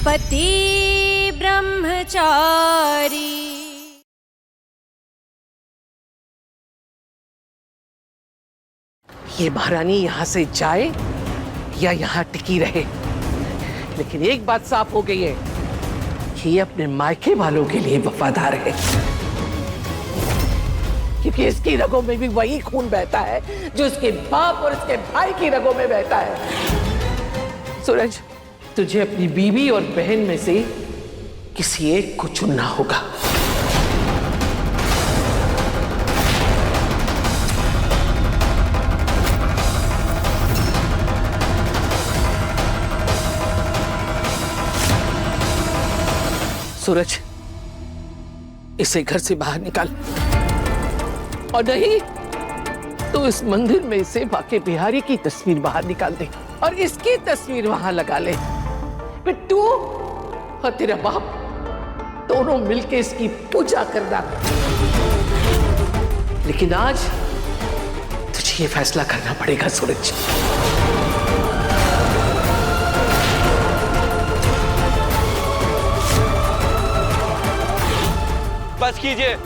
पति ब्रह्मचारी। ये महारानी यहाँ से जाए या यहाँ टिकी रहे, लेकिन एक बात साफ हो गई है कि ये अपने मायके वालों के लिए वफादार है, क्योंकि इसकी रगों में भी वही खून बहता है जो इसके बाप और इसके भाई की रगों में बहता है। सूरज, तुझे अपनी बीवी और बहन में से किसी एक को चुनना होगा। सूरज, इसे घर से बाहर निकाल, और नहीं तो इस मंदिर में से बाके बिहारी की तस्वीर बाहर निकाल दे और इसकी तस्वीर वहां लगा ले। फिर तू और तेरा बाप दोनों मिलके इसकी पूजा करना। लेकिन आज तुझे ये फैसला करना पड़ेगा सूरज। बस कीजिए।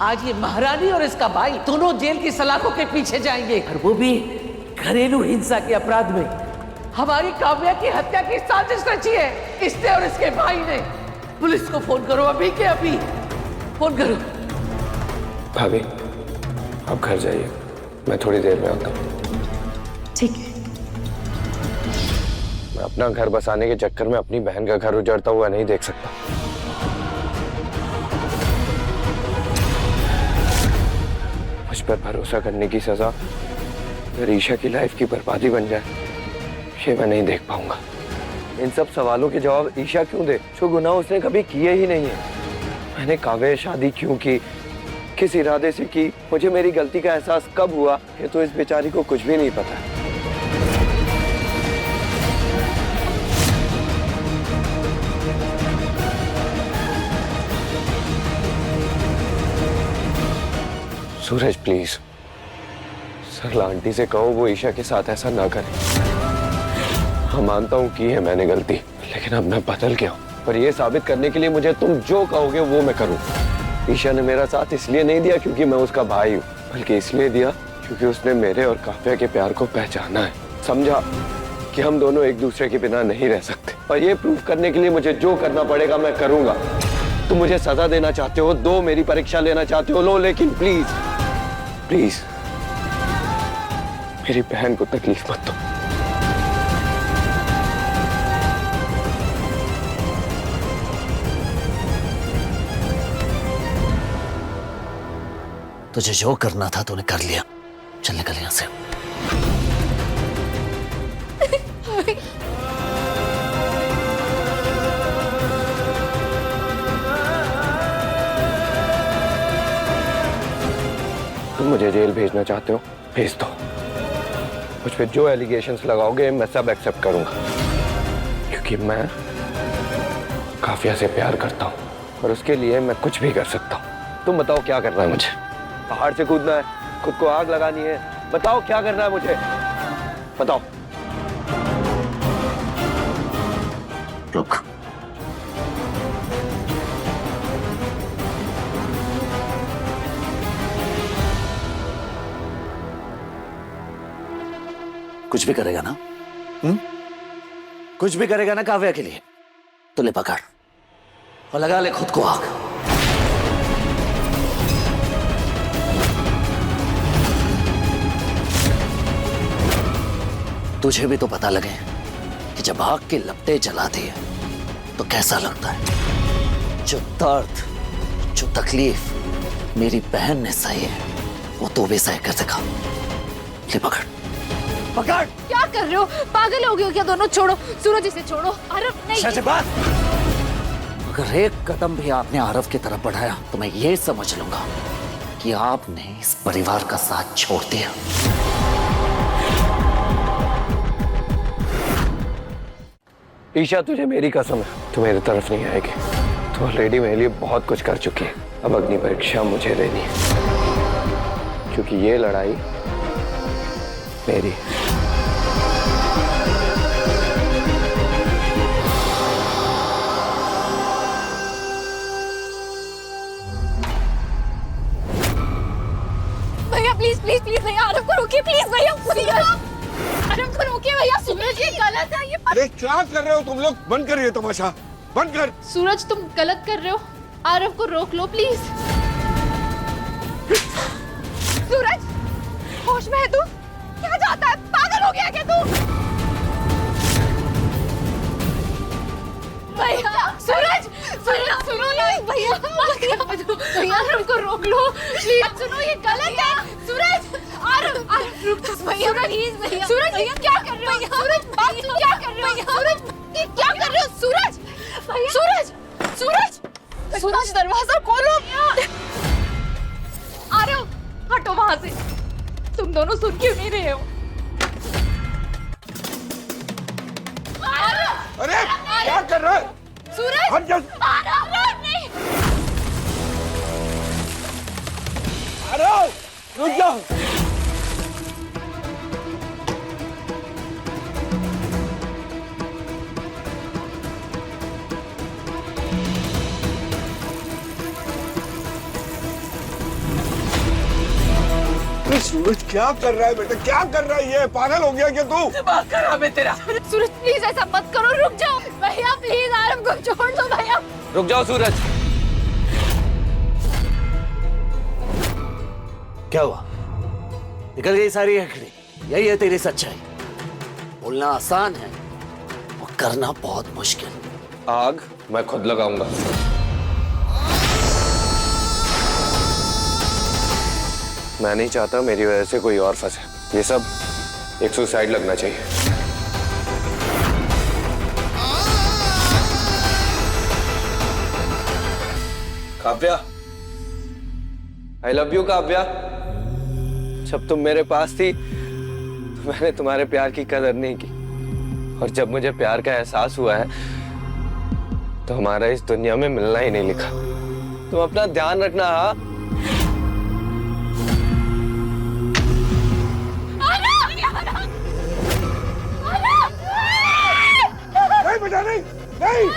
आज ये महारानी और इसका भाई दोनों जेल की सलाखों के पीछे जाएंगे, और वो भी घरेलू हिंसा के अपराध में। हमारी काव्या की हत्या की साजिश रची है इसने और इसके भाई ने। पुलिस को फोन करो, अभी के अभी फोन करो। भाभी, आप घर जाइए, मैं थोड़ी देर में आता हूँ। ठीक है। मैं अपना घर बसाने के चक्कर में अपनी बहन का घर उजड़ता हुआ नहीं देख सकता। मुझ पर भरोसा करने की सजा अगर ईशा की लाइफ की बर्बादी बन जाए, ये मैं नहीं देख पाऊंगा। इन सब सवालों के जवाब ईशा क्यों दे जो गुनाह उसने कभी किए ही नहीं है। मैंने काव्या शादी क्यों की, किस इरादे से की, मुझे मेरी गलती का एहसास कब हुआ, ये तो इस बेचारी को कुछ भी नहीं पता। सूरज प्लीज, सरला आंटी से कहो वो ईशा के साथ ऐसा ना करे। हाँ, मानता हूँ की है मैंने गलती, लेकिन अब मैं बदल गया हूँ, पर यह साबित करने के लिए मुझे तुम जो कहोगे वो मैं करूँ। ईशा ने मेरा साथ इसलिए नहीं दिया क्योंकि मैं उसका भाई हूँ, बल्कि इसलिए दिया क्योंकि उसने मेरे और काव्या के प्यार को पहचाना है, समझा कि हम दोनों एक दूसरे के बिना नहीं रह सकते। और ये प्रूव करने के लिए मुझे जो करना पड़ेगा मैं करूंगा। तुम मुझे सजा देना चाहते हो दो, मेरी परीक्षा लेना चाहते हो लो, लेकिन प्लीज प्लीज मेरी बहन को तकलीफ मत दो। तुझे जो करना था तूने कर लिया, चल निकल यहां से। तुम मुझे जेल भेजना चाहते हो, भेज दो। मुझ पे जो एलिगेशंस लगाओगे मैं सब एक्सेप्ट करूंगा, क्योंकि मैं काव्या से प्यार करता हूं और उसके लिए मैं कुछ भी कर सकता हूं। तुम बताओ क्या करना है मुझे? पहाड़ से कूदना है, खुद को आग लगानी है? बताओ क्या करना है मुझे, बताओ। रुक, कुछ भी करेगा ना? कुछ भी करेगा ना काव्या के लिए? तो ले पकड़ और लगा ले खुद को आग। तुझे भी तो पता लगे कि जब आग की लपटें जलाती है तो कैसा लगता है। जो दर्द, जो तकलीफ मेरी बहन ने सही है वो तो भी सह कर दिखा। ले पकड़, पकड़। क्या कर रहे हो? पागल हो गए हो क्या दोनों? छोड़ो सूरज, इसे छोड़ो। आरव नहीं। शहजाद, अगर एक कदम भी आपने आरव की तरफ बढ़ाया तो मैं ये समझ लूंगा कि आपने इस परिवार का साथ छोड़ दिया। ईशा, तुझे मेरी कसम है, तू मेरी तरफ नहीं आएगी। तू ऑलरेडी मेरे लिए बहुत कुछ कर चुकी है। अब अग्नि परीक्षा मुझे देनी है, क्योंकि ये लड़ाई मेरी है। भैया प्लीज प्लीज प्लीज भैया आरव को रोकिए प्लीज भैया भैया आरव को रोकिए भैया। सूरज ये गलत है ये। अरे क्या कर रहे हो तुम लोग? बंद करिए तमाशा, बंद कर। सूरज तुम गलत कर रहे हो, आरव को रोक लो प्लीज। सूरज होश में है तू? क्या चाहता है? पागल हो गया क्या तू? भैया सूरज सुनो सुनो नहीं भैया भैया आरव को रोक लो प्लीज। सुनो ये गलत है सूरज। आरव रुक भैया प्लीज भैया। सूरज ये क्या कर रहे हो? सूरज बात क्या कर रहे हो? सूरज ये क्या कर रहे हो? सूरज सूरज सूरज सूरज दरवाजा खोलो। आरव हटो वहां से। तुम दोनों सुन क्यों नहीं रहे हो? अरे क्या कर रहे हो? सूरज हट जा। आरव नहीं। अरे रुक जाओ। सूरज क्या कर रहा है बेटा? क्या कर रहा है ये? पागल हो गया क्या तू? दिमाग खराब है तेरा। सूरज प्लीज ऐसा मत करो, रुक जाओ भैया प्लीज। आरव को छोड़ दो भैया। रुक जाओ सूरज। क्या हुआ? निकल गई सारी अकड़ी? यही है तेरी सच्चाई? बोलना आसान है, वो करना बहुत मुश्किल। आग मैं खुद लगाऊंगा। मैं नहीं चाहता मेरी वजह से कोई और फंसे। ये सब एक सुसाइड लगना चाहिए। Kavya, I love you Kavya. जब तुम मेरे पास थी तो मैंने तुम्हारे प्यार की कदर नहीं की, और जब मुझे प्यार का एहसास हुआ है तो हमारा इस दुनिया में मिलना ही नहीं लिखा। तुम अपना ध्यान रखना। हाँ, नहीं बेटा, नहीं नहीं।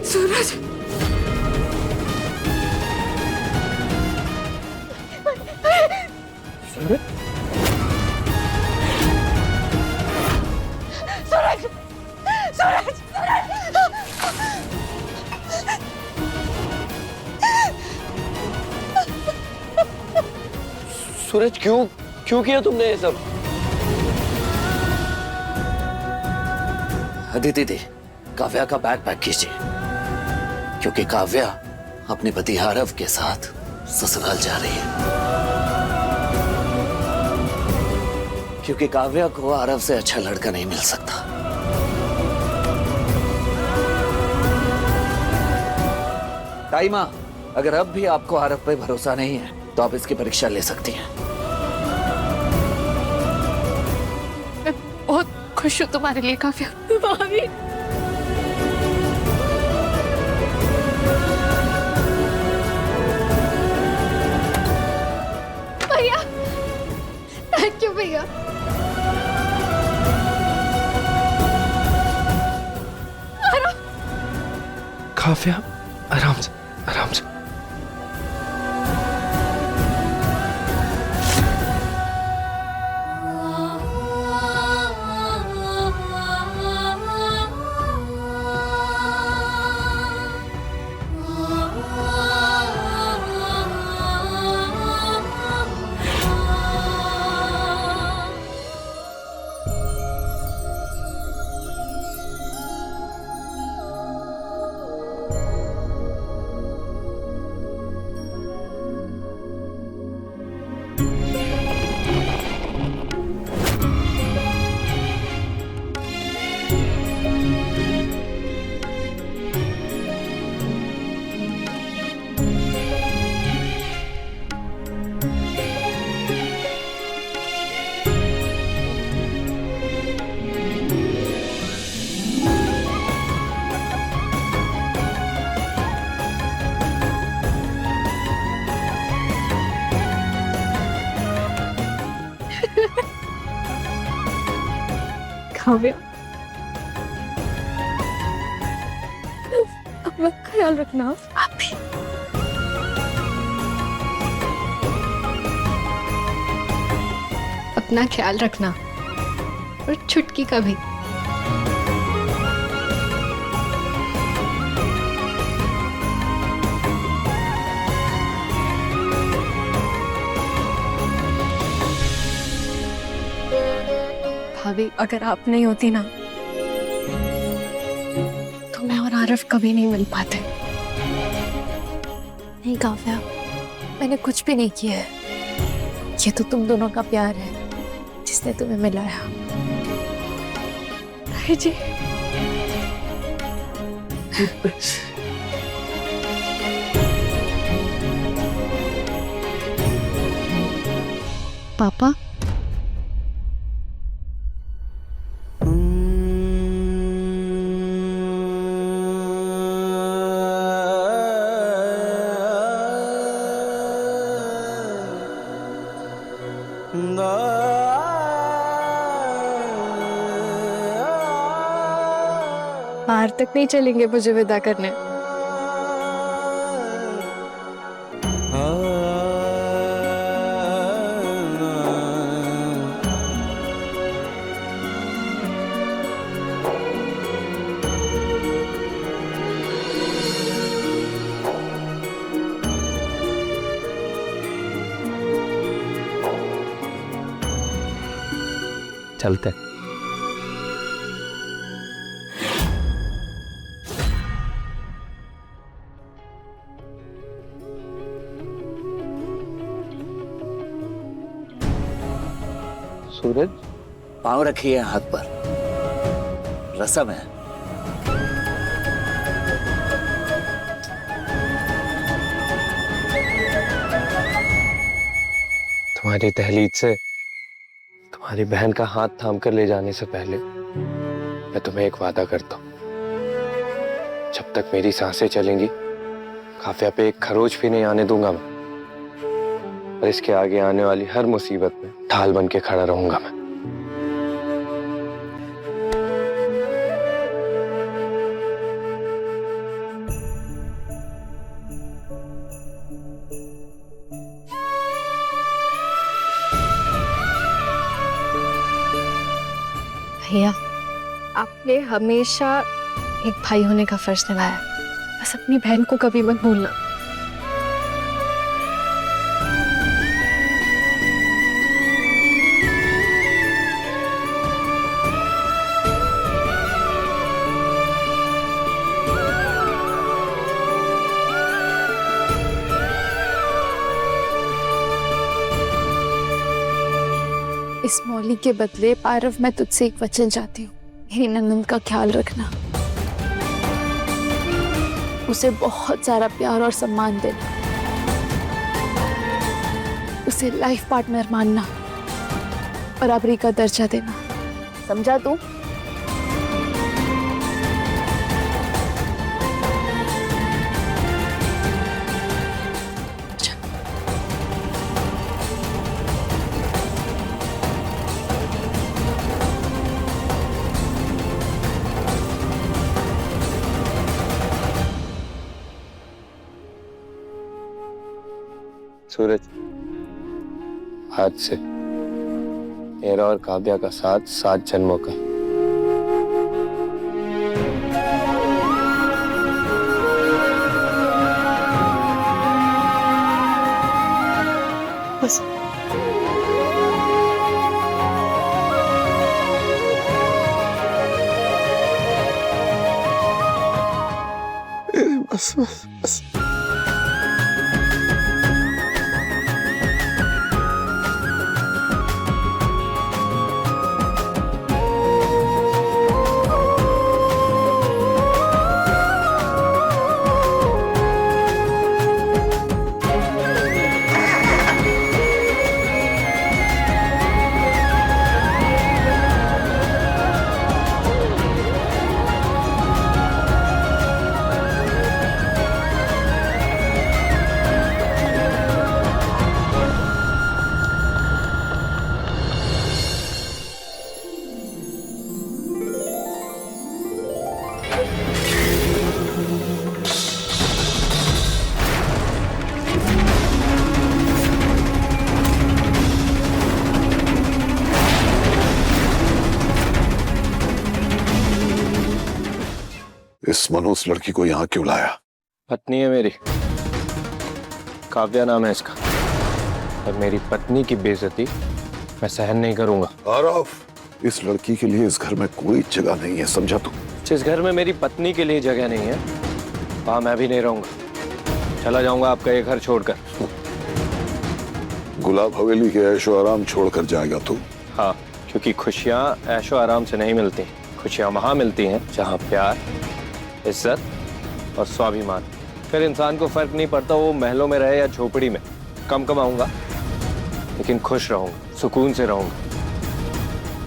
सूरज सूरज सूरज सूरज क्यों क्यों किया तुमने ये सब? अदिति दी, काव्या का बैग पैक कीजिए, क्योंकि काव्या अपने पति आरव के साथ ससुराल जा रही है। क्योंकि काव्या को आरव से अच्छा लड़का नहीं मिल सकता। ताई माँ, अगर अब भी आपको आरव पे भरोसा नहीं है तो आप इसकी परीक्षा ले सकती हैं। मैं बहुत खुश हूँ तुम्हारे लिए काव्या। भाभी भैया, थैंक यू भैया। काव्या, आराम से, आराम से। काव्या, अपना ख्याल रखना। आप भी। अपना ख्याल रखना और छुटकी का भी। भाभी, अगर आप नहीं होती ना तो मैं और आरफ कभी नहीं मिल पाते। नहीं काव्या, मैंने कुछ भी नहीं किया है। ये तो तुम दोनों का प्यार है जिसने तुम्हें मिलाया। ताई जी। पापा, बाहर तक नहीं चलेंगे मुझे विदा करने? चलते। सूरज, पांव रखिए हाथ पर, रसम है। तुम्हारी दहलीज से तुम्हारी बहन का हाथ थाम कर ले जाने से पहले मैं तुम्हें एक वादा करता हूं। जब तक मेरी सांसें चलेंगी काफिया पे एक खरोच भी नहीं आने दूंगा मैं, और इसके आगे आने वाली हर मुसीबत में ढाल बन के खड़ा रहूंगा मैं। भैया, आपने हमेशा एक भाई होने का फर्ज निभाया। बस अपनी बहन को कभी मत भूलना। इस मौली के बदले पारव, मैं तुझसे एक वचन चाहती हूँ। मेरी ननद का ख्याल रखना, उसे बहुत सारा प्यार और सम्मान देना, उसे लाइफ पार्टनर मानना, बराबरी का दर्जा देना। समझा तू? सूरज, आज से मेरा और काव्या का साथ 7 जन्मों का। बस बस बस बस। इस मनहूस लड़की को यहाँ क्यों लाया? पत्नी है मेरी, काव्या नाम है इसका, और मेरी पत्नी की बेइज्जती मैं सहन नहीं करूंगा। आरव, इस लड़की के लिए इस घर में कोई जगह नहीं है, समझा तू? जिस घर में मेरी पत्नी के लिए जगह नहीं है वहां मैं भी नहीं रहूंगा। चला जाऊंगा आपका ये घर छोड़कर। गुलाब हवेली के ऐशो आराम छोड़कर जाएगा तू? हाँ, क्योंकि खुशियां ऐशो आराम से नहीं मिलती, खुशियां वहां मिलती हैं जहां प्यार, इज्जत और स्वाभिमान। फिर इंसान को फर्क नहीं पड़ता वो महलों में रहे या झोपड़ी में। कम कमाऊंगा लेकिन खुश रहूंगा, सुकून से रहूंगा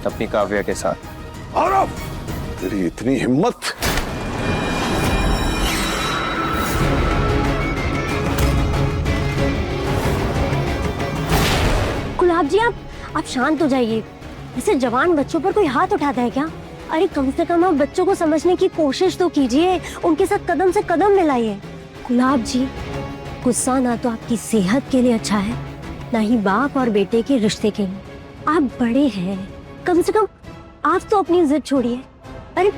अपनी काव्या के साथ। आरव, तेरी इतनी हिम्मत! गुलाब जी आप शांत हो जाइए। ऐसे जवान बच्चों पर कोई हाथ उठाता है क्या? अरे कम से कम आप बच्चों को समझने की कोशिश तो कीजिए, उनके साथ कदम से कदम मिलाइए। गुलाब जी, गुस्सा ना तो आपकी सेहत के लिए अच्छा है, ना ही बाप और बेटे के रिश्ते के लिए। आप बड़े हैं, कम से कम आप तो अपनी जिद छोड़िए। अरे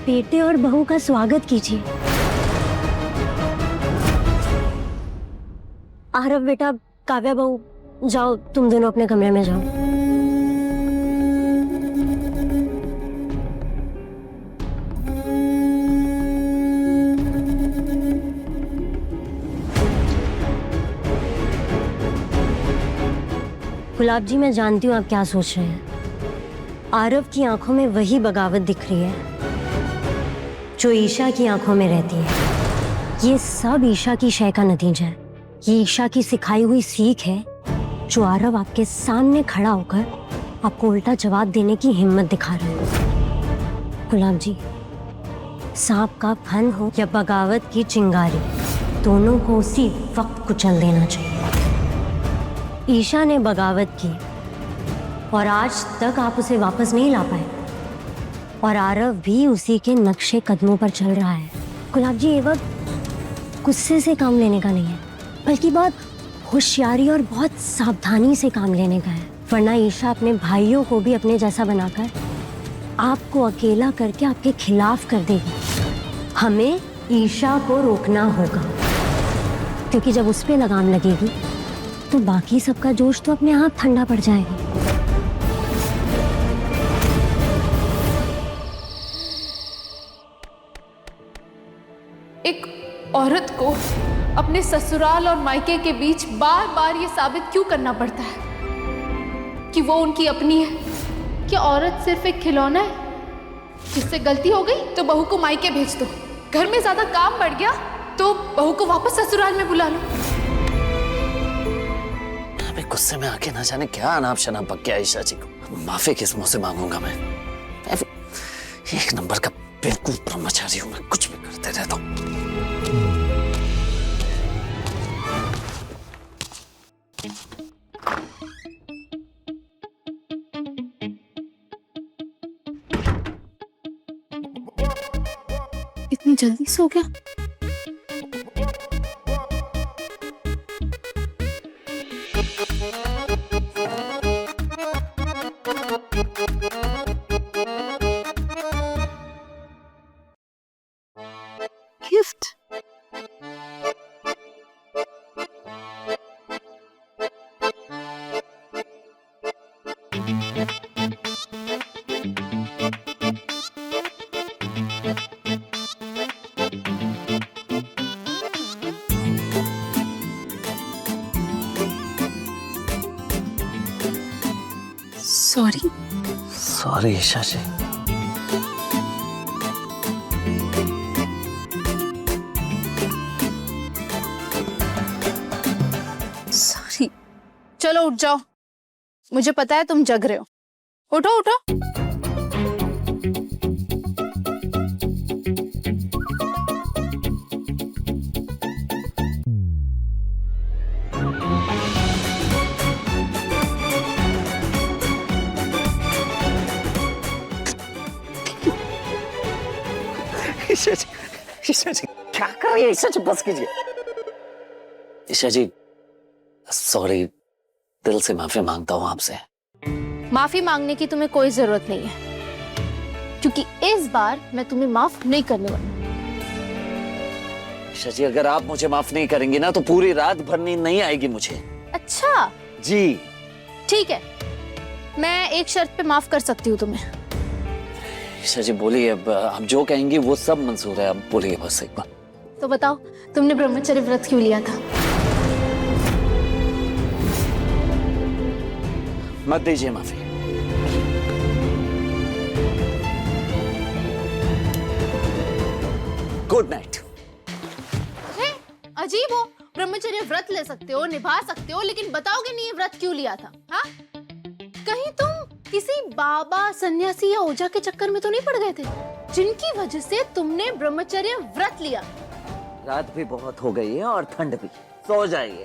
बेटे और बहू का स्वागत कीजिए। आरव बेटा, काव्या बहू, जाओ तुम दोनों अपने कमरे में जाओ। गुलाब जी, मैं जानती हूँ आप क्या सोच रहे हैं। आरव की आंखों में वही बगावत दिख रही है जो ईशा की आंखों में रहती है। ये सब ईशा की शय का नतीजा है। ये ईशा की सिखाई हुई सीख है जो आरव आपके सामने खड़ा होकर आपको उल्टा जवाब देने की हिम्मत दिखा रहा है। गुलाब जी, सांप का फन हो या बगावत की चिंगारी, दोनों को उसी वक्त कुचल देना चाहिए। ईशा ने बगावत की और आज तक आप उसे वापस नहीं ला पाए, और आरव भी उसी के नक्शे कदमों पर चल रहा है। गुलाब जी, ये वक्त गुस्से से काम लेने का नहीं है, बल्कि बहुत होशियारी और बहुत सावधानी से काम लेने का है। वरना ईशा अपने भाइयों को भी अपने जैसा बनाकर आपको अकेला करके आपके खिलाफ कर देगी। हमें ईशा को रोकना होगा, क्योंकि जब उस पे लगाम लगेगी तो बाकी सबका जोश तो अपने आप ठंडा पड़ जाएगा। एक औरत को अपने ससुराल और मायके के बीच बार बार ये साबित क्यों करना पड़ता है कि वो उनकी अपनी है? क्या औरत सिर्फ एक खिलौना है? जिससे गलती हो गई तो बहू को मायके भेज दो, घर में ज्यादा काम बढ़ गया तो बहू को वापस ससुराल में बुला लो। अबे गुस्से में आके ना जाने क्या अनाप शनाप पक गया ईशा जी को। माफी किस मुंह से मांगूंगा मैं एक नंबर का बेवकूफ ब्रह्मचारी हूं मैं, कुछ भी करते रहता हूं। इतनी जल्दी सो गया? गिफ्ट? सॉरी। सॉरी ईशा जी। सॉरी। चलो उठ जाओ, मुझे पता है तुम जग रहे हो। उठो उठो। ईशा जी क्या कर रही है? ईशा जी बस कीजिए। ईशा जी सॉरी, दिल से माफी मांगता हूँ आपसे। माफी मांगने की तुम्हें कोई जरूरत नहीं है, क्योंकि इस बार मैं तुम्हें माफ नहीं करने वाली। ईशा जी, अगर आप मुझे माफ नहीं करेंगी ना तो पूरी रात भर नींद नहीं आएगी मुझे। अच्छा जी। ठीक है, मैं एक शर्त पे माफ कर सकती हूँ तुम्हें। ईशा जी बोलिए, अब आप जो कहेंगी वो सब मंजूर है, आप बोलिए बस एक बार। तो बताओ, तुमने ब्रह्मचर्य व्रत क्यों लिया था? मत दीजिए माफी। Good night. अजीब हो, ब्रह्मचर्य व्रत ले सकते हो, निभा सकते हो, लेकिन बताओगे नहीं ये व्रत क्यों लिया था? हाँ, कहीं तुम किसी बाबा, सन्यासी या ओझा के चक्कर में तो नहीं पड़ गए थे, जिनकी वजह से तुमने ब्रह्मचर्य व्रत लिया? रात भी बहुत हो गई है और ठंड भी, सो जाइए।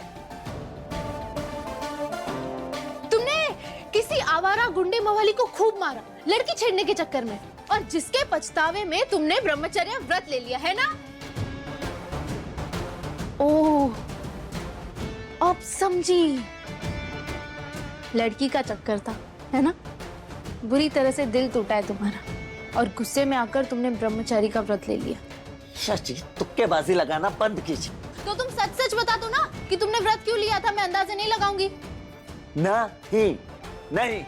तुमने किसी आवारा गुंडे मवाली को खूब मारा लड़की छेड़ने के चक्कर में, और जिसके पछतावे में तुमने ब्रह्मचर्य व्रत ले लिया है ना? ओह, अब समझी। लड़की का चक्कर था, है ना? बुरी तरह से दिल टूटा है तुम्हारा, और गुस्से में आकर तुमने ब्रह्मचारी का व्रत ले लिया। शशि, तुक्केबाजी लगाना बंद कीजिए। तो तुम सच सच बता दो ना कि तुमने व्रत क्यों लिया था, मैं अंदाजे नहीं लगाऊंगी। नहीं, नहीं।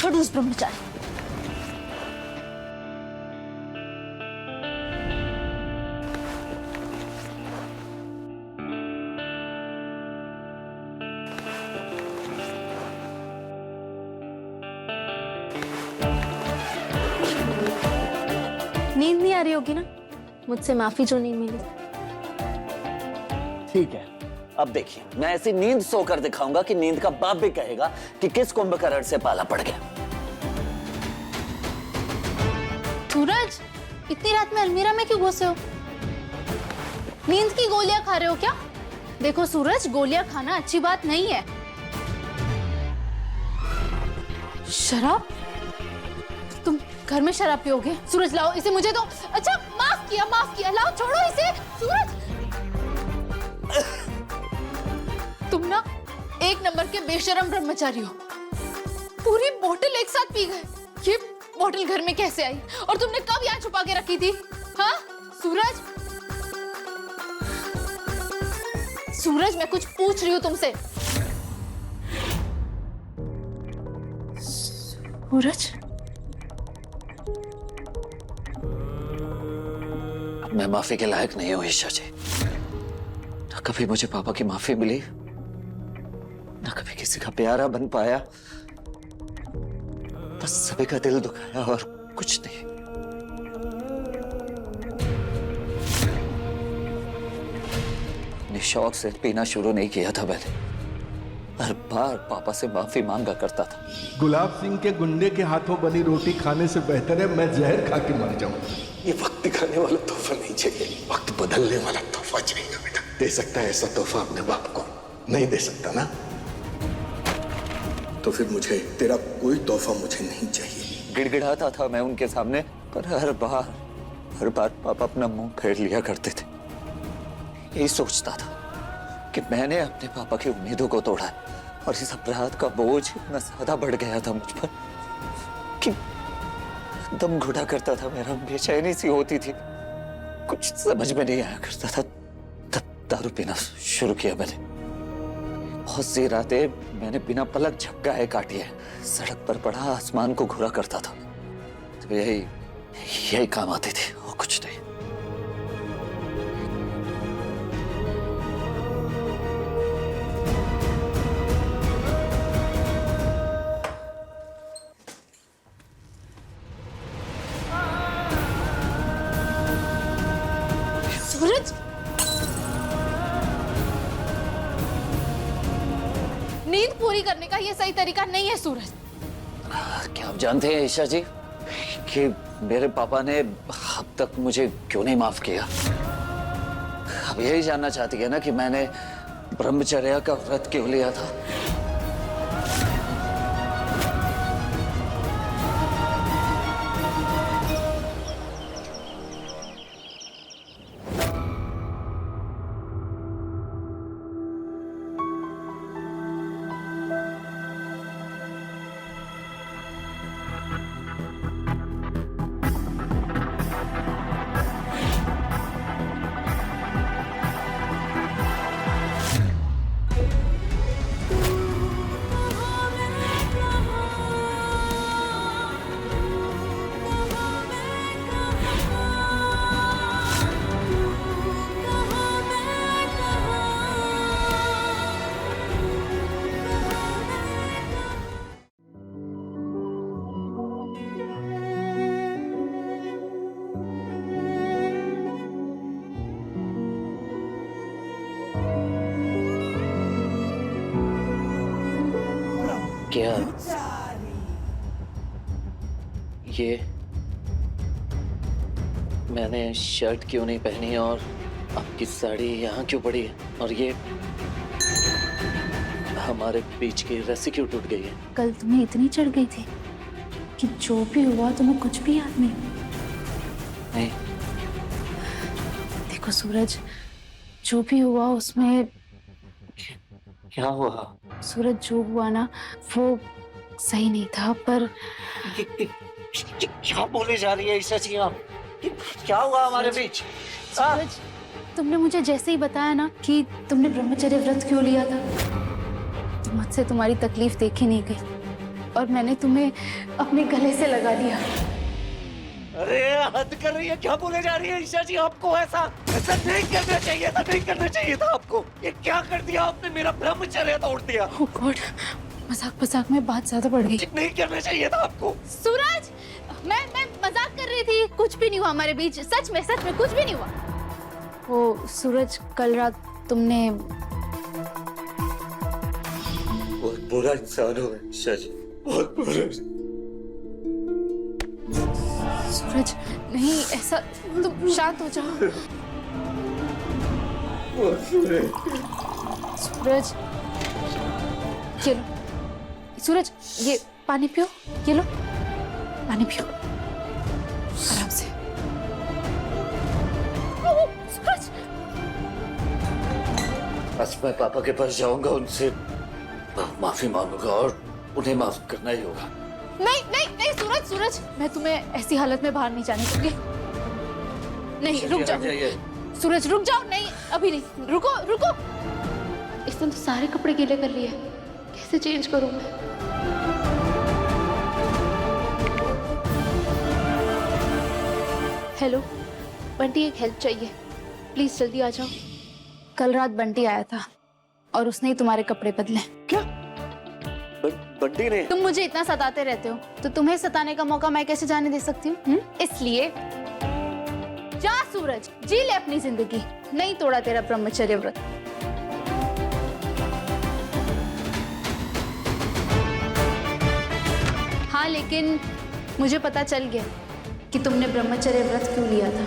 खड़ूस ब्रह्मचारी। नींद नहीं आ रही होगी ना? मुझसे माफी जो नहीं मिली। ठीक है, अब देखिए, मैं ऐसी नींद सोकर दिखाऊंगा कि नींद का बाप भी कहेगा कि किस कुंभकर्ण से पाला पड़ गया। सूरज, इतनी रात में अलमीरा में क्यों घुसे हो? नींद की गोलियां खा रहे हो क्या? देखो सूरज, गोलियां खाना अच्छी बात नहीं है। शराब? तुम घर में शराब पियोगे? सूरज लाओ इसे मुझे दो। अच्छा, माफ किया, लाओ, छोड़ो इसे। सूरज, तुम ना एक नंबर के बेशरम ब्रह्मचारी हो। पूरी बोतल एक साथ पी गए। ये बोतल घर में कैसे आई? और तुमने कब यहाँ छुपा के रखी थी? हाँ सूरज, सूरज, मैं कुछ पूछ रही हूँ तुमसे। सूरज, मैं माफी के लायक नहीं हूं ईशा जी। ना कभी मुझे पापा की माफी मिली, ना कभी किसी का प्यारा बन पाया। बस सभी का दिल दुखाया और कुछ नहीं। अपने शौक से पीना शुरू नहीं किया था मैंने। हर बार पापा से माफी मांगा करता था। गुलाब सिंह के गुंडे के हाथों बनी रोटी खाने से बेहतर है मैं जहर खा के मर जाऊं। ये वक्त दिखाने वाला तोहफा नहीं चाहिए, वक्त बदलने वाला तोहफा चाहिए बेटा। दे सकता है ऐसा तोहफा अपने बाप को? नहीं दे सकता ना? तो फिर मुझे तेरा कोई तोहफा मुझे नहीं चाहिए। गिड़गिड़ाता था मैं उनके सामने, पर हर बार पापा अपना मुंह फेर लिया करते थे। यही सोचता था कि मैंने अपने पापा की उम्मीदों को तोड़ा है, और इस अपराध का बोझ इतना ज्यादा बढ़ गया था मुझ पर कि दम घुटा करता था मेरा, बेचैनी सी होती थी, कुछ समझ में नहीं आया करता था। तब दारू पीना शुरू किया मैंने। बहुत सी रातें मैंने बिना पलक झपकाए काटी है, सड़क पर पड़ा आसमान को घुरा करता था। तो यही काम आती थी और कुछ नहीं। सूरज, नींद पूरी करने का ये सही तरीका नहीं है सूरज। क्या आप जानते हैं ईशा जी कि मेरे पापा ने अब तक मुझे क्यों नहीं माफ किया? अब यही जानना चाहती है ना कि मैंने ब्रह्मचर्य का व्रत क्यों लिया था? क्या ये मैंने शर्ट क्यों नहीं पहनी और आपकी साड़ी यहाँ क्यों पड़ी है? और ये हमारे बीच की रस्सी क्यों टूट गई है? कल तुम्हें इतनी चढ़ गई थी कि जो भी हुआ तुम्हें कुछ भी याद नहीं। नहीं, देखो सूरज, जो भी हुआ उसमें, क्या हुआ? सूरज जो हुआ ना वो सही नहीं था, पर क्या बोले जा रही है ईशा जी आप? क्या हुआ हमारे बीच? सूरज, तुमने मुझे जैसे ही बताया ना कि तुमने ब्रह्मचर्य व्रत क्यों लिया था, तो मुझसे तुम्हारी तकलीफ देखी नहीं गई और मैंने तुम्हें अपने गले से लगा दिया। अरे हद कर रही है, क्या बोले जा रही है ईशा जी? आपको ऐसा नहीं करना चाहिए था, नहीं करना चाहिए था आपको। ये क्या कर दिया आपने? मेरा ब्रह्मचर्य तोड़ दिया। ओह गॉड, मजाक में बात ज्यादा बढ़ गई। नहीं करना चाहिए था आपको। सूरज, मैं मजाक कर रही थी, कुछ भी नहीं हुआ हमारे बीच, सच में कुछ भी नहीं हुआ। वो सूरज, कल रात तुमने बहुत बुरा इंसान हो ईशा जी, बहुत बुरा। सूरज नहीं, ऐसा, तुम शांत हो जाओ। सूरज, ये लो सूरज, ये पानी पियो, ये लो पानी पियो आराम से। सूरज, बस मैं पापा के पास जाऊंगा, उनसे माफी मांगूंगा और उन्हें माफ करना ही होगा। नहीं नहीं नहीं सूरज, मैं तुम्हें ऐसी हालत में बाहर नहीं जाने दूंगी। नहीं, रुक जाओ सूरज, रुक जाओ। नहीं, अभी नहीं, रुको। इसने तो सारे कपड़े गीले कर लिए, कैसे चेंज करूं मैं? हेलो बंटी, एक हेल्प चाहिए, प्लीज जल्दी आ जाओ। कल रात बंटी आया था और उसने ही तुम्हारे कपड़े बदले। क्या? बंटी ने? तुम मुझे इतना सताते रहते हो तो तुम्हें सताने का मौका मैं कैसे जाने दे सकती हूँ? इसलिए जा सूरज, जी ले अपनी जिंदगी, नहीं तोड़ा तेरा ब्रह्मचर्य व्रत। हाँ, लेकिन मुझे पता चल गया कि तुमने ब्रह्मचर्य व्रत क्यों लिया था।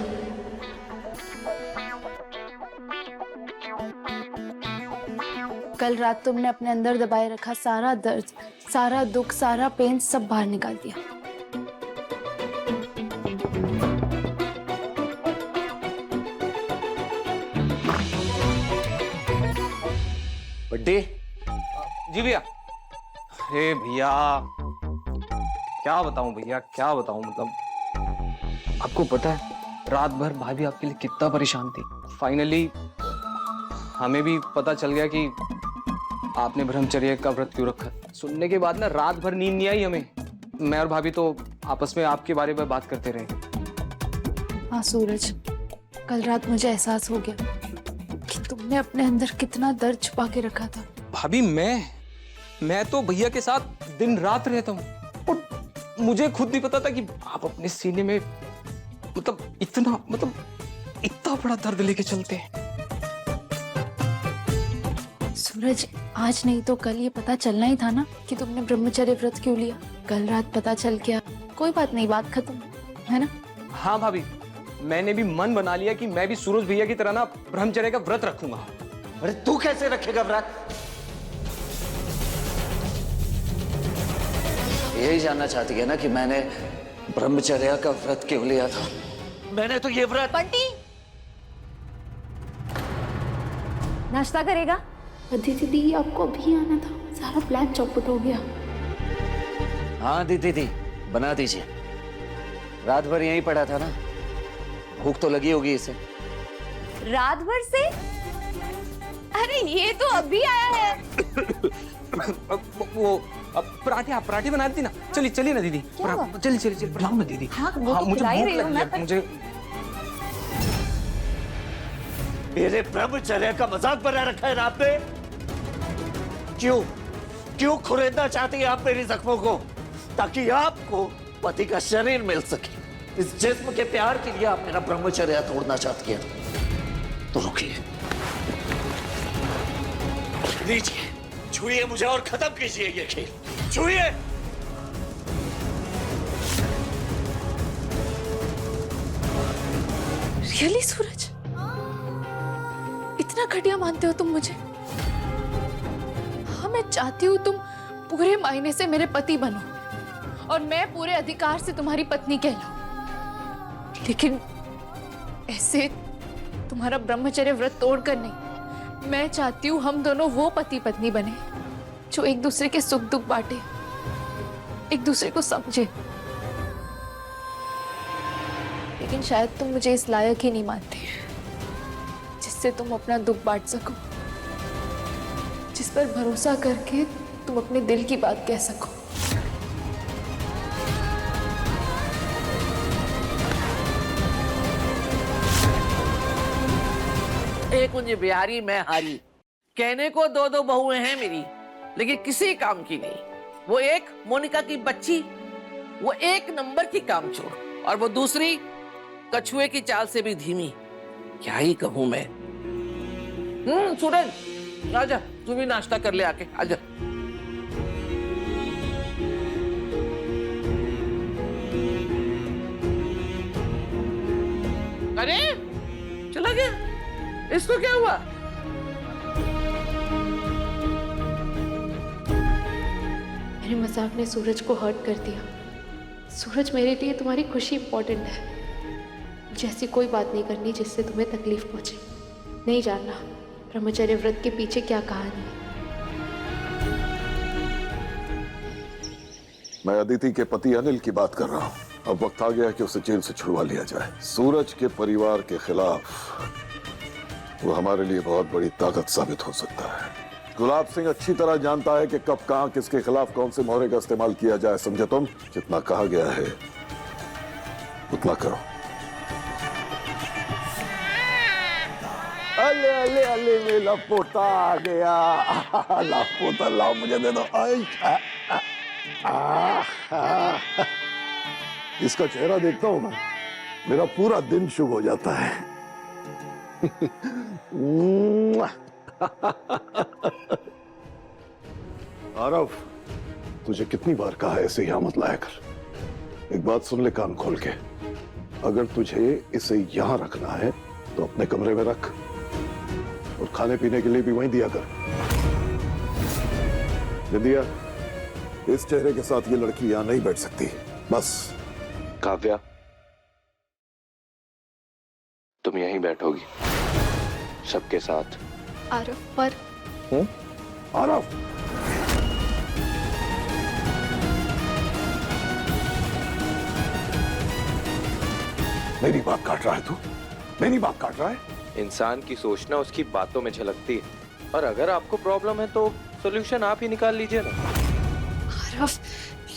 कल रात तुमने अपने अंदर दबाए रखा सारा दर्द, सारा दुख, सारा पेन सब बाहर निकाल दिया। बंटी? जी भैया। अरे भैया क्या बताऊं मतलब आपको पता है रात भर भाभी आपके लिए कितना परेशान थी। फाइनली हमें भी पता चल गया कि आपने ब्रह्मचर्य का व्रत क्यों रखा। सुनने के बाद ना रात भर नींद नहीं आई हमें। मैं और भाभी तो आपस में आपके बारे में बात करते रहे। हाँ सूरज, कल रात मुझे एहसास हो गया कि तुमने अपने अंदर कितना दर्द छुपा के रखा था। भाभी मैं तो भैया के साथ दिन रात रहता हूँ और मुझे खुद नहीं पता था कि आप अपने सीने में इतना बड़ा दर्द लेके चलते हैं। सूरज, आज नहीं तो कल ये पता चलना ही था ना कि तुमने ब्रह्मचर्य व्रत क्यों लिया। कल रात पता चल गया, कोई बात नहीं, बात खत्म, है ना? हाँ भाभी, मैंने भी मन बना लिया कि मैं भी सूरज भैया की तरह ना ब्रह्मचर्य का व्रत रखूंगा। अरे तू कैसे रखेगा व्रत? यही जानना चाहती है ना कि मैंने ब्रह्मचर्य का व्रत क्यों लिया था? मैंने तो ये व्रत। बंटी, नाश्ता करेगा? दीदी, आपको अभी आना था, सारा प्लान चौपट हो गया। हाँ दीदी, बना दीजिए। रात भर यहीं पड़ा था ना, भूख तो लगी होगी इसे। रात भर से? अरे ये तो अभी आया है। वो पराठे बना दी ना। चलिए ना दीदी, चलिए बनाओ ना दीदी। हाँ, वो तो खिला ही रही हूँ मैं। मुझे मेरे ब्रह्मचर्य का मजाक बना रखा है ना आपने। क्यों खुरेदना चाहती है आप मेरी जख्मों को, ताकि आपको पति का शरीर मिल सके। इस जिस्म के प्यार के लिए आप मेरा ब्रह्मचर्य तोड़ना चाहती है तो रुकिए। लीजिए, छुइए मुझे और खत्म कीजिए ये खेल। छुइए। रियली सूरज, इतना घटिया मानते हो तुम मुझे? हाँ, मैं चाहती हूँ तुम पूरे मायने से मेरे पति बनो और मैं पूरे अधिकार से तुम्हारी पत्नी कहलाऊं, लेकिन ऐसे तुम्हारा ब्रह्मचर्य व्रत तोड़कर नहीं। मैं चाहती हूँ हम दोनों वो पति पत्नी बने जो एक दूसरे के सुख दुख बांटे, एक दूसरे को समझे। लेकिन शायद तुम मुझे इस लायक ही नहीं मानते जिससे तुम अपना दुख बांट सको, जिस पर भरोसा करके तुम अपने दिल की बात कह सको। एक मुझे बिहारी मैं हारी। कहने को दो दो बहुएं हैं मेरी, लेकिन किसी काम की नहीं। वो एक मोनिका की बच्ची, वो एक नंबर की कामचोर, और वो दूसरी कछुए की चाल से भी धीमी। क्या ही कहूं मैं। सूरज आजा, तू भी नाश्ता कर ले आके, आजा। अरे चला गया, इसको क्या हुआ? मेरे मजाक ने सूरज को हर्ट कर दिया। सूरज, मेरे लिए तुम्हारी खुशी इंपॉर्टेंट है। मुझे ऐसी कोई बात नहीं करनी जिससे तुम्हें तकलीफ पहुंचे। नहीं जानना ब्रह्मचर्य व्रत के पीछे क्या कहानी है। मैं अदिति के पति अनिल की बात कर रहा हूँ। अब वक्त आ गया कि उसे जेल से छुड़वा लिया जाए। सूरज के परिवार के खिलाफ वो हमारे लिए बहुत बड़ी ताकत साबित हो सकता है। गुलाब सिंह अच्छी तरह जानता है कि कब कहां किसके खिलाफ कौन से मोहरे का इस्तेमाल किया जाए। समझे तुम? जितना कहा गया है उतना करो। अले अले अले मेरा पोता आ गया। लाओ पोता, लाओ मुझे दे दो। इसका चेहरा देखता हूं मैं, मेरा पूरा दिन शुभ हो जाता है। आरव, तुझे कितनी बार कहा है इसे यहां मत लाया कर। एक बात सुन ले कान खोल के, अगर तुझे इसे यहां रखना है तो अपने कमरे में रख, और खाने पीने के लिए भी वहीं दिया कर। दिया, इस चेहरे के साथ ये लड़की यहां नहीं बैठ सकती। बस। काव्या, तुम यहीं बैठोगी सबके साथ। आरव, पर आरव, मेरी बात काट रहा है तू? मेरी बात काट रहा है? इंसान की सोचना उसकी बातों में झलकती है, और अगर आपको प्रॉब्लम है तो सॉल्यूशन आप ही निकाल लीजिए ना। आरव,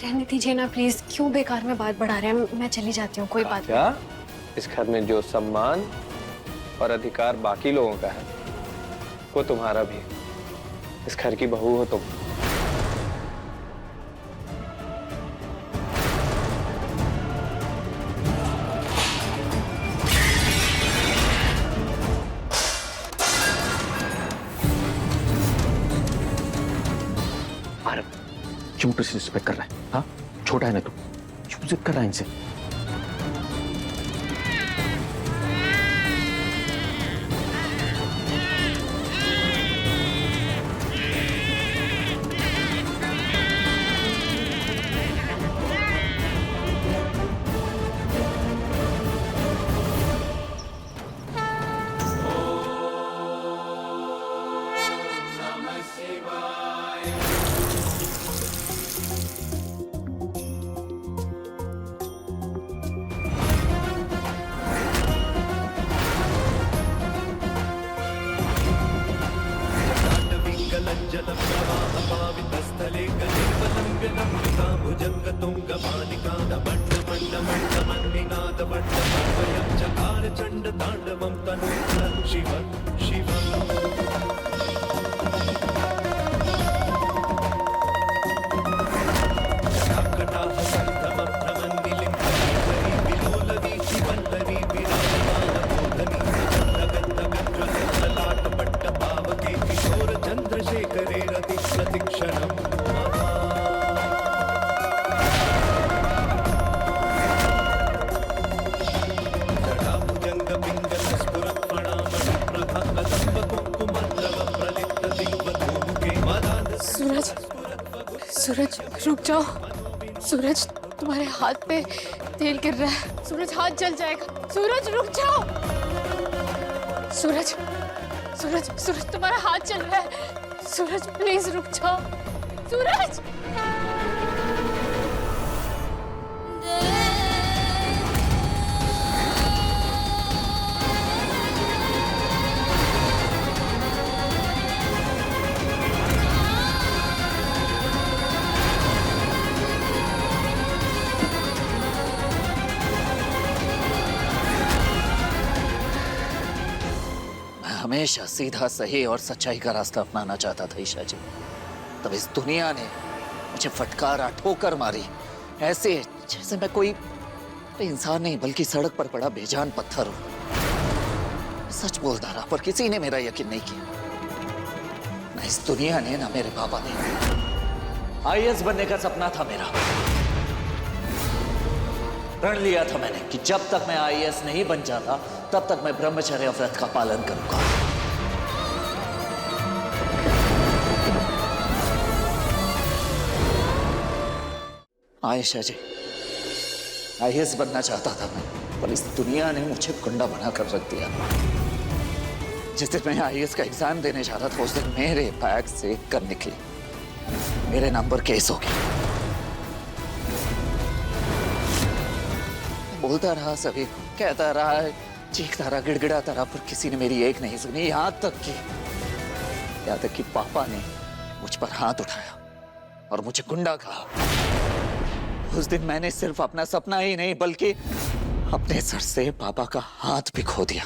रहने दीजिए ना प्लीज। क्यों बेकार में बात बढ़ा रहे हैं? मैं चली जाती हूँ, कोई बात क्या? इस घर में जो सम्मान और अधिकार बाकी लोगों का है, वो तुम्हारा भी। इस घर की बहू हो तुम। क्यों डिसरिस्पेक्ट कर रहा है? हाँ, छोटा है ना तू, क्यों जिद कर रहा है इनसे? चंद्रशेखरे रति रुक जाओ सूरज, तुम्हारे हाथ पे तेल गिर रहा है। सूरज हाथ जल जाएगा। सूरज रुक जाओ। सूरज सूरज सूरज तुम्हारा हाथ जल रहा है। सूरज प्लीज रुक जाओ। सूरज हमेशा सीधा सही और सच्चाई का रास्ता अपनाना चाहता था ईशा जी। तब इस दुनिया ने मुझे फटकारा, ठोकर मारी, ऐसे जैसे मैं कोई इंसान नहीं बल्कि सड़क पर पड़ा बेजान पत्थर हूं। सच बोलता रहा पर किसी ने मेरा यकीन नहीं किया। ना इस दुनिया ने ना मेरे पापा ने। आईएएस बनने का सपना था मेरा। प्रण लिया था मैंने कि जब तक मैं आईएएस नहीं बन जाता तब तक मैं ब्रह्मचर्य व्रत का पालन करूंगा। आयशा जी, आईएएस बनना चाहता था मैं, पर इस दुनिया ने मुझे गुंडा बनाकर रख दिया। जिस दिन मैं आईएएस का एग्जाम देने जा रहा था उस दिन मेरे बैग से एक गन निकली। मेरे नाम पर केस हो गया। बोलता रहा, सभी कहता रहा, चीखता रहा, गिड़गिड़ाता रहा, पर किसी ने मेरी एक नहीं सुनी। यहाँ तक कि पापा ने मुझ पर हाथ उठाया और मुझे गुंडा कहा। उस दिन मैंने सिर्फ अपना सपना ही नहीं बल्कि अपने सर से पापा का हाथ भी खो दिया।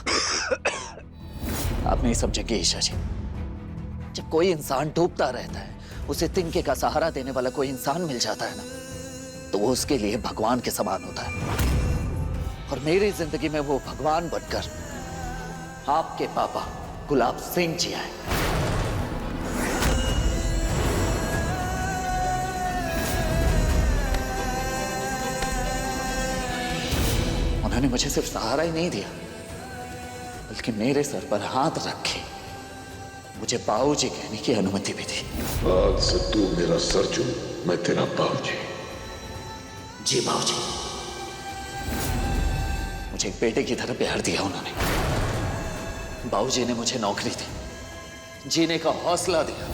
आप नहीं समझेंगे ईशा जी, जब कोई इंसान डूबता रहता है, उसे तिनके का सहारा देने वाला कोई इंसान मिल जाता है ना, तो वो उसके लिए भगवान के समान होता है। और मेरी जिंदगी में वो भगवान बनकर आपके पापा गुलाब सिंह जी आए। उन्होंने मुझे सिर्फ सहारा ही नहीं दिया बल्कि मेरे सर पर हाथ रखे मुझे बाबूजी कहने की अनुमति भी दी। आज से तू मेरा सर चूम, मैं तेरा बाबूजी। जी बाबूजी। मुझे एक बेटे की तरह प्यार दिया उन्होंने। बाबूजी ने मुझे नौकरी दी, जीने का हौसला दिया।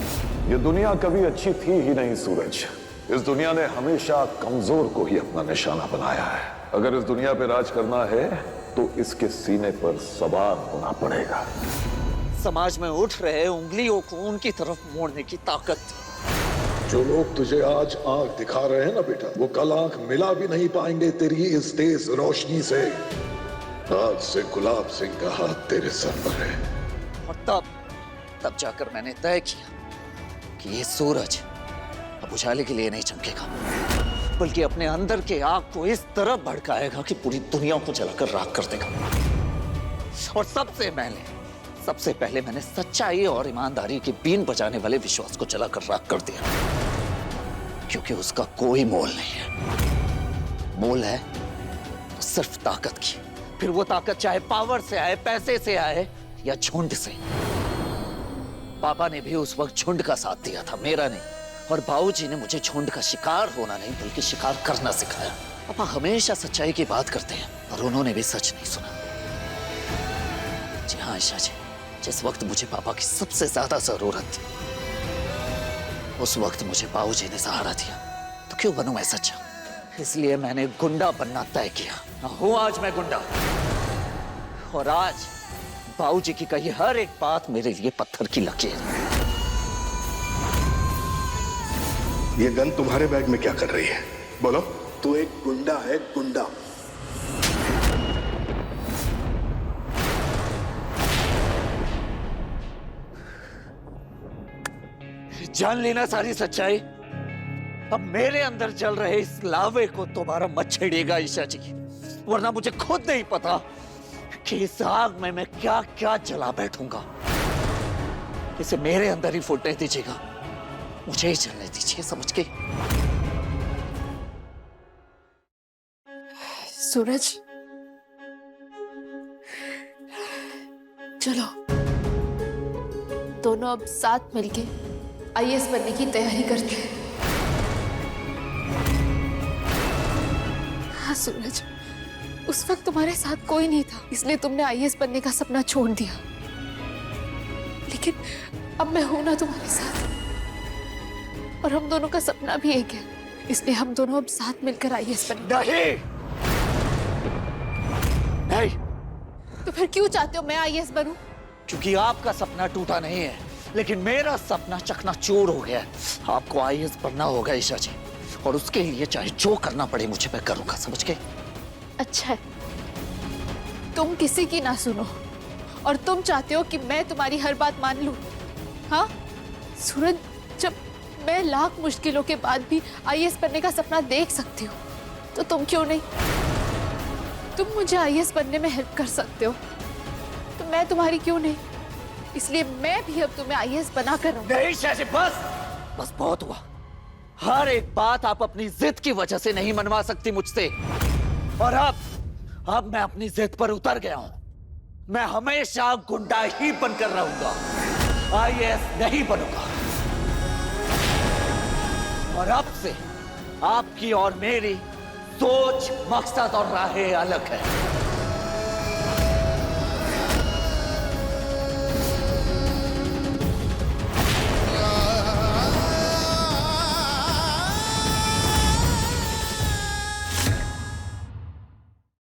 ये दुनिया कभी अच्छी थी ही नहीं सूरज। इस दुनिया ने हमेशा कमजोर को ही अपना निशाना बनाया है। अगर इस दुनिया पे राज करना है तो इसके सीने पर सवार होना पड़ेगा। समाज में उठ रहे उंगलियों को उनकी तरफ मोड़ने की ताकत थी। जो लोग तुझे आज आंख दिखा रहे हैं ना बेटा, वो कल आंख मिला भी नहीं पाएंगे तेरी इस तेज रोशनी से। आज से गुलाब सिंह का हाथ तेरे सर पर है। और तब जाकर मैंने तय किया कि ये सूरज अब उजाले के लिए नहीं चमकेगा बल्कि अपने अंदर के आग को इस तरह भड़काएगा कि पूरी दुनिया को जलाकर राख कर देगा। और सबसे पहले मैंने सच्चाई और ईमानदारी की बीन बजाने वाले विश्वास को जलाकर राख कर दिया, क्योंकि उसका कोई मोल नहीं है। मोल है तो सिर्फ ताकत की, फिर वो ताकत चाहे पावर से आए, पैसे से आए या झुंड से। पापा ने भी उस वक्त झुंड का साथ दिया था, मेरा नहीं। और बाबूजी ने मुझे झुंड का शिकार होना नहीं बल्कि शिकार करना सिखाया। पापा हमेशा सच्चाई की बात करते हैं और उन्होंने भी सच नहीं सुना। जी हाँ आयशा जी, जिस वक्त मुझे पापा की सबसे ज्यादा जरूरत थी उस वक्त मुझे बाबूजी ने सहारा दिया, तो क्यों बनूं मैं सच्चा? इसलिए मैंने गुंडा बनना तय किया। हूं आज मैं गुंडा, और आज बाबूजी की कही हर एक बात मेरे लिए पत्थर की लकीर है। ये गन तुम्हारे बैग में क्या कर रही है? बोलो। तू एक गुंडा है, गुंडा। जान लेना सारी सच्चाई। अब मेरे अंदर चल रहे इस लावे को दोबारा मत छेड़िएगा ईशा जी, वरना मुझे खुद नहीं पता कि इस आग में मैं क्या क्या जला बैठूंगा। इसे मेरे अंदर ही फूटने दीजिएगा, मुझे ही चलने दीजिए, समझ के। सूरज चलो दोनों अब साथ मिलके आईएएस बनने की तैयारी करते हैं। सूरज, उस वक्त तुम्हारे साथ कोई नहीं था, इसलिए तुमने आईएएस बनने का सपना छोड़ दिया। लेकिन अब मैं हूं ना तुम्हारे साथ, और हम दोनों का सपना भी एक है, इसलिए हम दोनों अब साथ मिलकर आईएएस बनेंगे। नहीं नहीं, तो फिर क्यों चाहते हो मैं आईएएस बनूं? क्योंकि आपका सपना टूटा नहीं है, लेकिन मेरा सपना चकनाचूर हो गया है। आपको आईएएस बनना होगा ईशा जी, और उसके लिए चाहे जो करना पड़े मुझे मैं करूंगा, समझ गए? अच्छा है, तुम किसी की ना सुनो, और तुम चाहते हो कि मैं तुम्हारी हर बात मान लूं। हाँ सूरज, जब मैं लाख मुश्किलों के बाद भी आईएएस बनने का सपना देख सकती हूँ, तो तुम क्यों नहीं? तुम मुझे आईएएस बनने में हेल्प कर सकते हो, तो मैं तुम्हारी क्यों नहीं? इसलिए मैं भी अब तुम्हें आईएएस बना कर रहूंगी। नहीं शाजी, बस बहुत हुआ। हर एक बात आप अपनी जिद की वजह से नहीं मनवा सकती मुझसे, और अब मैं अपनी जिद पर उतर गया हूं। मैं हमेशा गुंडा ही बनकर रहूंगा, आईएएस नहीं बनूंगा। और अब से आपकी और मेरी सोच, मकसद और राहें अलग है।